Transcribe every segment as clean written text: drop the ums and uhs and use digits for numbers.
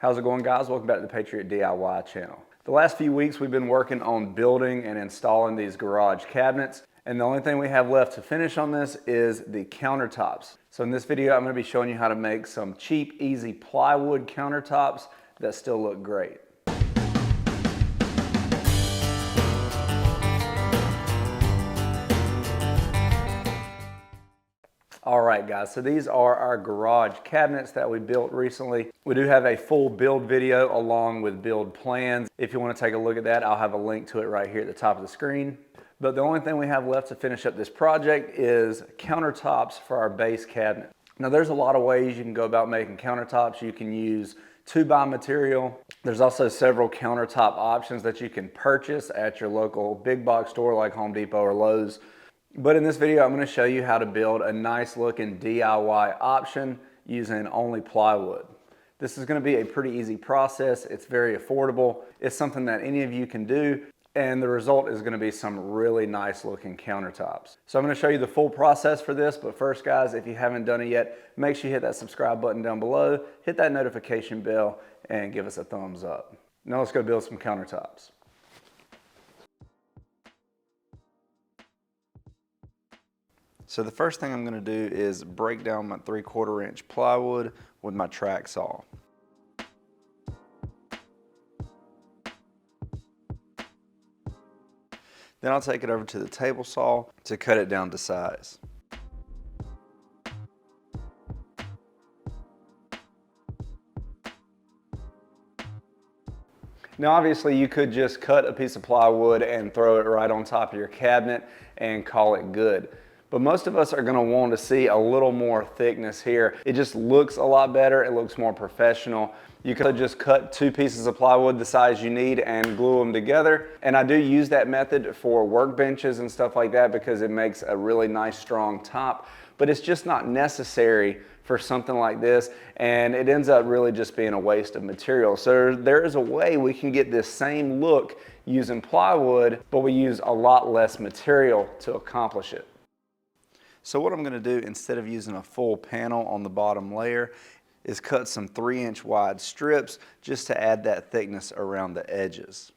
How's it going, guys? Welcome back to the Patriot DIY channel. The last few weeks we've been working on building and installing these garage cabinets, and the only thing we have left to finish on this is the countertops. So in this video I'm going to be showing you how to make some cheap, easy plywood countertops that still look great. All right, guys, so these are our garage cabinets that we built recently. We do have a full build video along with build plans. If you want to take a look at that, I'll have a link to it right here at the top of the screen. But the only thing we have left to finish up this project is countertops for our base cabinet. Now, there's a lot of ways you can go about making countertops. You can use 2x material. There's also several countertop options that you can purchase at your local big box store like Home Depot or Lowe's. But in this video, I'm going to show you how to build a nice looking DIY option using only plywood. This is going to be a pretty easy process. It's very affordable. It's something that any of you can do, and the result is going to be some really nice looking countertops. So I'm going to show you the full process for this, but first, guys, if you haven't done it yet, make sure you hit that subscribe button down below, hit that notification bell, and give us a thumbs up. Now let's go build some countertops. So the first thing I'm going to do is break down my 3/4 inch plywood with my track saw. Then I'll take it over to the table saw to cut it down to size. Now obviously you could just cut a piece of plywood and throw it right on top of your cabinet and call it good. But most of us are going to want to see a little more thickness here. It just looks a lot better. It looks more professional. You could just cut 2 pieces of plywood the size you need and glue them together. And I do use that method for workbenches and stuff like that because it makes a really nice strong top. But it's just not necessary for something like this, and it ends up really just being a waste of material. So there is a way we can get this same look using plywood, but we use a lot less material to accomplish it. So what I'm going to do, instead of using a full panel on the bottom layer, is cut some 3-inch wide strips just to add that thickness around the edges.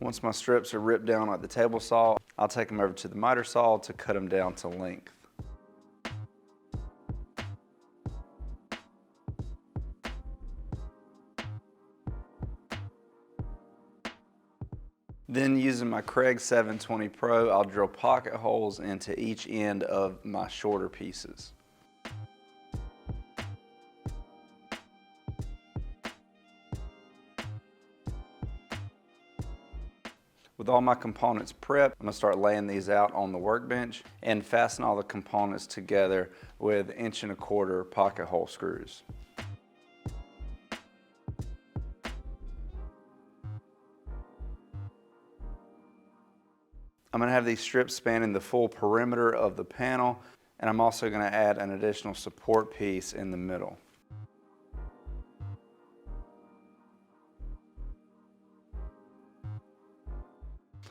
Once my strips are ripped down at the table saw, I'll take them over to the miter saw to cut them down to length. Then using my Craig 720 Pro, I'll drill pocket holes into each end of my shorter pieces. With all my components prepped, I'm going to start laying these out on the workbench and fasten all the components together with 1¼ inch pocket hole screws. I'm going to have these strips spanning the full perimeter of the panel, and I'm also going to add an additional support piece in the middle.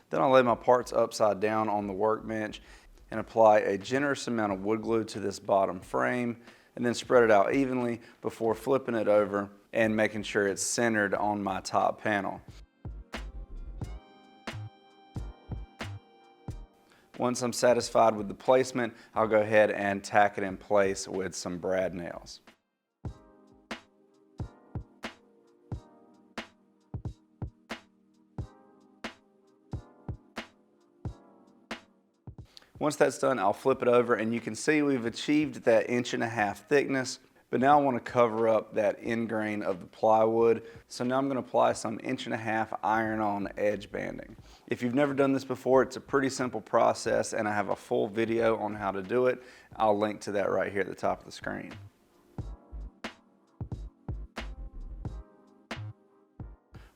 Then I'll lay my parts upside down on the workbench and apply a generous amount of wood glue to this bottom frame, and then spread it out evenly before flipping it over and making sure it's centered on my top panel. Once I'm satisfied with the placement, I'll go ahead and tack it in place with some brad nails. Once that's done, I'll flip it over, and you can see we've achieved that 1.5 inch thickness. But now I want to cover up that end grain of the plywood. So now I'm going to apply some 1.5 inch iron-on edge banding. If you've never done this before, it's a pretty simple process, and I have a full video on how to do it. I'll link to that right here at the top of the screen.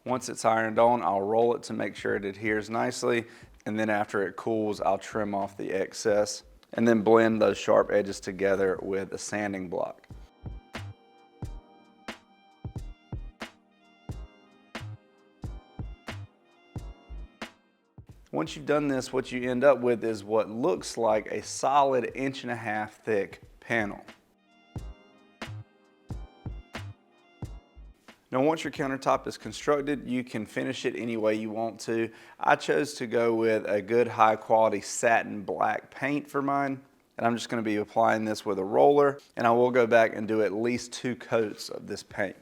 Once it's ironed on, I'll roll it to make sure it adheres nicely, and then after it cools, I'll trim off the excess and then blend those sharp edges together with a sanding block. Once you've done this, what you end up with is what looks like a solid 1.5 inch thick panel. Now once your countertop is constructed, you can finish it any way you want to. I chose to go with a good high quality satin black paint for mine. And I'm just going to be applying this with a roller, and I will go back and do at least 2 coats of this paint.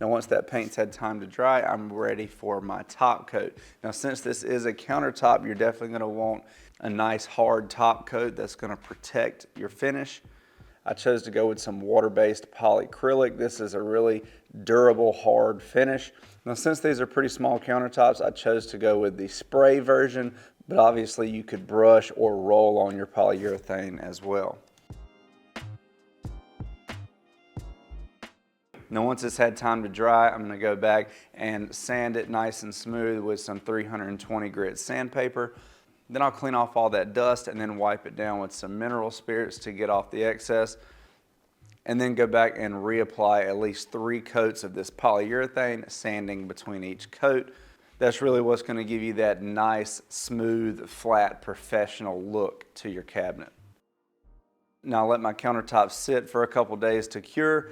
Now once that paint's had time to dry, I'm ready for my top coat. Now since this is a countertop, you're definitely going to want a nice hard top coat that's going to protect your finish. I chose to go with some water-based polyacrylic. This is a really durable, hard finish. Now since these are pretty small countertops, I chose to go with the spray version, but obviously you could brush or roll on your polyurethane as well. Now once it's had time to dry, I'm going to go back and sand it nice and smooth with some 320 grit sandpaper. Then I'll clean off all that dust and then wipe it down with some mineral spirits to get off the excess. And then go back and reapply at least 3 coats of this polyurethane, sanding between each coat. That's really what's going to give you that nice, smooth, flat, professional look to your cabinet. Now I'll let my countertops sit for a couple days to cure.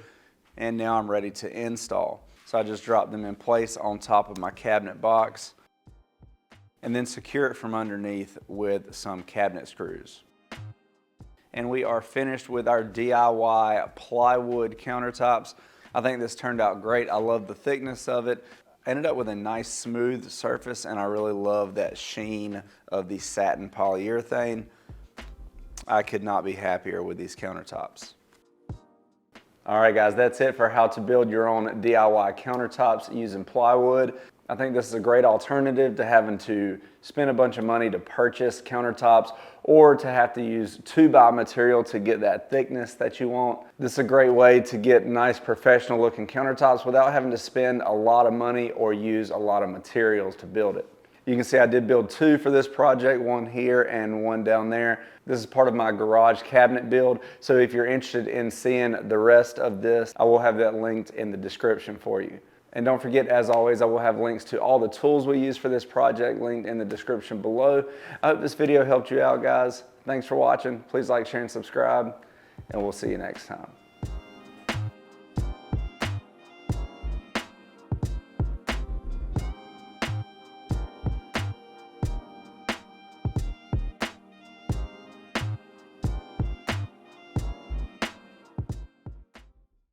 And now I'm ready to install. So I just drop them in place on top of my cabinet box and then secure it from underneath with some cabinet screws. And we are finished with our DIY plywood countertops. I think this turned out great. I love the thickness of it. I ended up with a nice smooth surface, and I really love that sheen of the satin polyurethane. I could not be happier with these countertops. All right guys, that's it for how to build your own DIY countertops using plywood. I think this is a great alternative to having to spend a bunch of money to purchase countertops or to have to use 2x material to get that thickness that you want. This is a great way to get nice professional looking countertops without having to spend a lot of money or use a lot of materials to build it. You can see I did build 2 for this project, one here and one down there. This is part of my garage cabinet build. So if you're interested in seeing the rest of this, I will have that linked in the description for you. And don't forget, as always, I will have links to all the tools we use for this project linked in the description below. I hope this video helped you out, guys. Thanks for watching. Please like, share, and subscribe, and we'll see you next time.